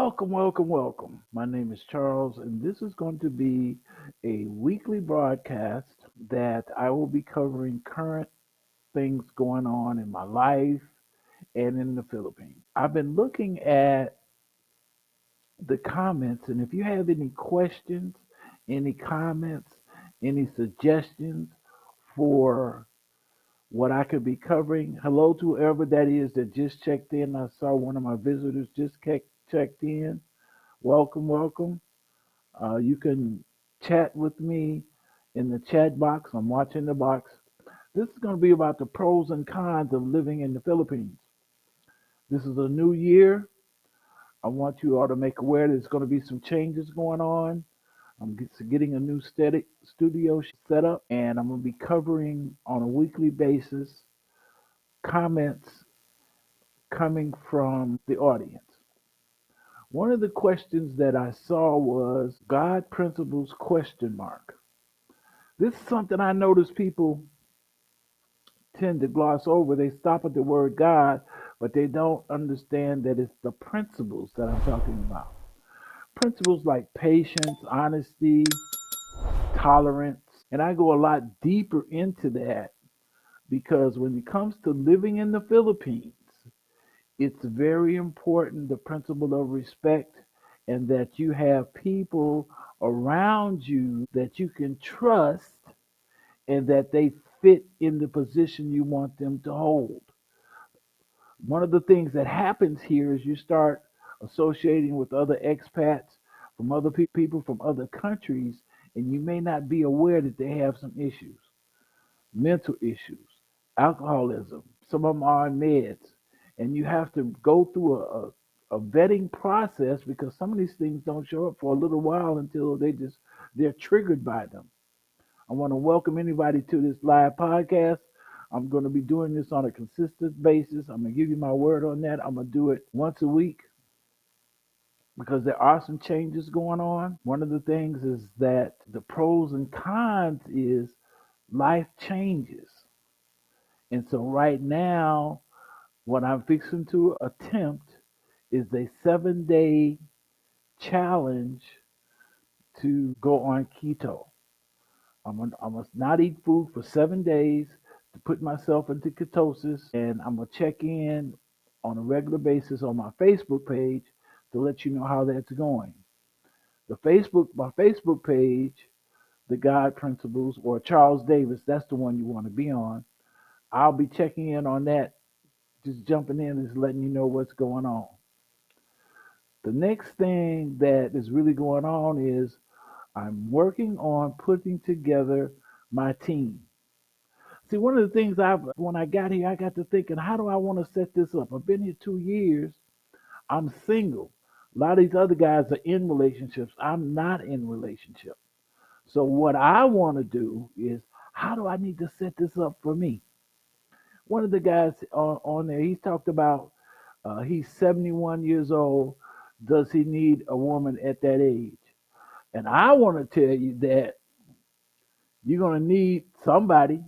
Welcome, welcome, welcome. My name is Charles, and this is going to be a weekly broadcast that I will be covering current things going on in my life and in the Philippines. I've been looking at the comments, and if you have any questions, any comments, any suggestions for what I could be covering, hello to whoever that is that just checked in. I saw one of my visitors just checked in. Welcome, welcome. You can chat with me in the chat box. I'm watching the box. This is going to be about the pros and cons of living in the Philippines. This is a new year. I want you all to make aware there's going to be some changes going on. I'm getting a new steady studio set up, and I'm going to be covering on a weekly basis comments coming from the audience. One of the questions that I saw was God principles question mark. This is something I notice people tend to gloss over. They stop at the word God, but they don't understand that it's the principles that I'm talking about. Principles like patience, honesty, tolerance. And I go a lot deeper into that because when it comes to living in the Philippines, it's very important the principle of respect and that you have people around you that you can trust and that they fit in the position you want them to hold. One of the things that happens here is you start associating with other expats from other people from other countries, and you may not be aware that they have some issues, mental issues, alcoholism. Some of them are on meds, and you have to go through a vetting process because some of these things don't show up for a little while until they're triggered by them. I want to welcome anybody to this live podcast. I'm going to be doing this on a consistent basis. I'm going to give you my word on that. I'm going to do it once a week because there are some changes going on. One of the things is that the pros and cons is life changes. And so right now, what I'm fixing to attempt is a 7-day challenge to go on keto. I must not eat food for 7 days to put myself into ketosis, and I'm gonna check in on a regular basis on my Facebook page to let you know how that's going. My Facebook page, the God Principles or Charles Davis, that's the one you want to be on. I'll be checking in on that, just jumping in and just letting you know what's going on. The next thing that is really going on is I'm working on putting together my team. See, one of the things when I got here, I got to thinking, how do I want to set this up? I've been here 2 years. I'm single. A lot of these other guys are in relationships. I'm not in relationship. So what I want to do is, how do I need to set this up for me? One of the guys on there, he talked about he's 71 years old. Does he need a woman at that age? And I want to tell you that you're going to need somebody.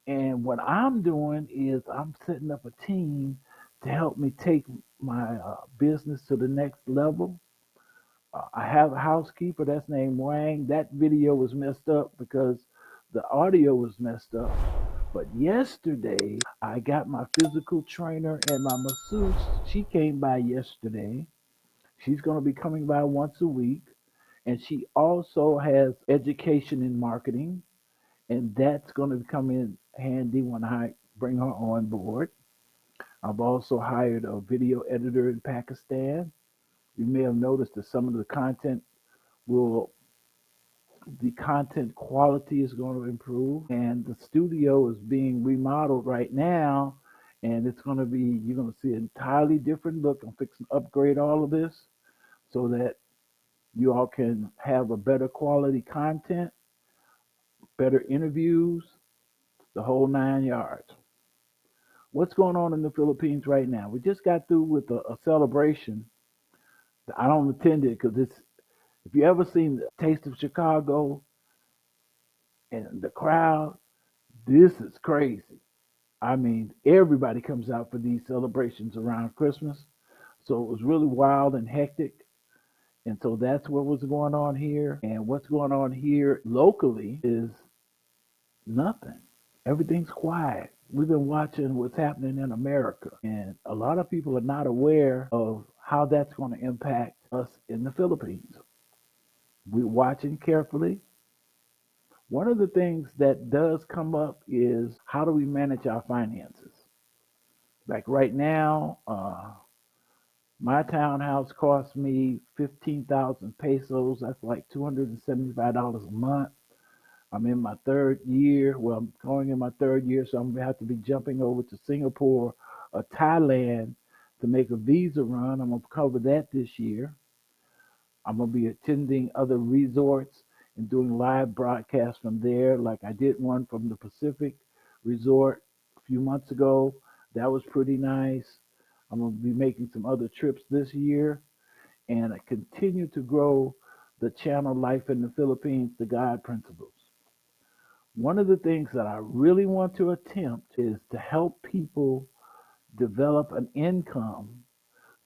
And what I'm doing is I'm setting up a team to help me take my business to the next level. I have a housekeeper that's named Wang. That video was messed up because the audio was messed up. But yesterday, I got my physical trainer and my masseuse. She came by yesterday. She's going to be coming by once a week. And she also has education in marketing. And that's going to come in handy when I bring her on board. I've also hired a video editor in Pakistan. You may have noticed that some of will the content quality is going to improve, and the studio is being remodeled right now, and you're going to see an entirely different look. I'm fixing to upgrade all of this so that you all can have a better quality content, better interviews, the whole 9 yards. What's going on in the Philippines right now? We just got through with a celebration. I don't attend it because it's, if you ever seen the Taste of Chicago and the crowd, this is crazy. I mean, everybody comes out for these celebrations around Christmas. So it was really wild and hectic. And so that's what was going on here. And what's going on here locally is nothing. Everything's quiet. We've been watching what's happening in America, and a lot of people are not aware of how that's going to impact us in the Philippines. We're watching carefully. One of the things that does come up is how do we manage our finances? Like right now, my townhouse cost me 15,000 pesos. That's like $275 a month. I'm in my third year. Well, I'm going in my third year, so I'm gonna have to be jumping over to Singapore or Thailand to make a visa run. I'm gonna cover that this year. I'm gonna be attending other resorts and doing live broadcasts from there. Like I did one from the Pacific Resort a few months ago. That was pretty nice. I'm gonna be making some other trips this year, and I continue to grow the channel Life in the Philippines, the God Principles. One of the things that I really want to attempt is to help people develop an income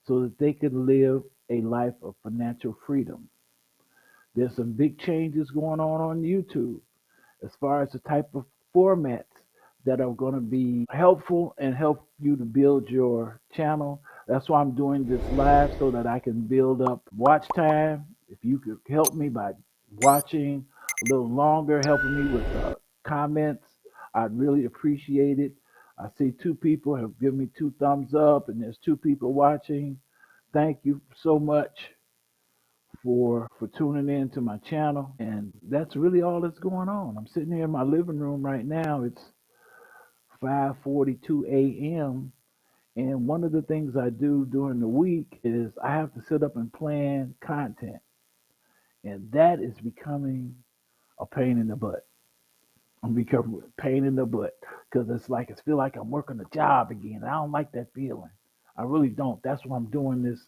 so that they can live a life of financial freedom. There's some big changes going on YouTube as far as the type of formats that are going to be helpful and help you to build your channel. That's why I'm doing this live so that I can build up watch time. If you could help me by watching a little longer, helping me with comments, I'd really appreciate it. I see two people have given me two thumbs up, and there's two people watching. Thank you so much for tuning in to my channel. And that's really all that's going on. I'm sitting here in my living room right now. It's 5:42 a.m. And one of the things I do during the week is I have to sit up and plan content. And that is becoming a pain in the butt. I'm becoming a pain in the butt because it's like I feel like I'm working a job again. I don't like that feeling. I really don't. That's why I'm doing this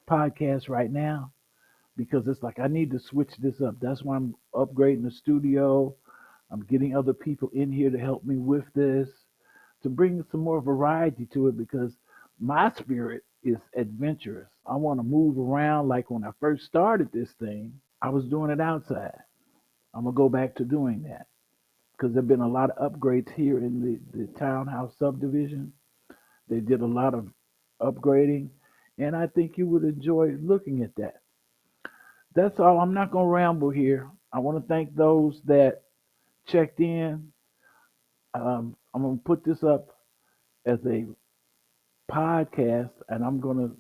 podcast right now, because it's like I need to switch this up. That's why I'm upgrading the studio. I'm getting other people in here to help me with this, to bring some more variety to it, because my spirit is adventurous. I want to move around like when I first started this thing. I was doing it outside. I'm gonna go back to doing that because there've been a lot of upgrades here in the townhouse subdivision. They did a lot of upgrading, and I think you would enjoy looking at that. That's all. I'm not gonna ramble here. I want to thank those that checked in. I'm gonna put this up as a podcast, and I'm gonna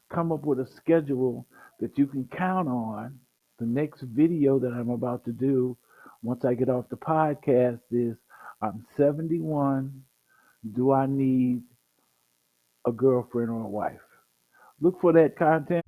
come up with a schedule that you can count on. The next video that I'm about to do, once I get off the podcast, is I'm 71. Do I need a girlfriend or a wife? Look for that content.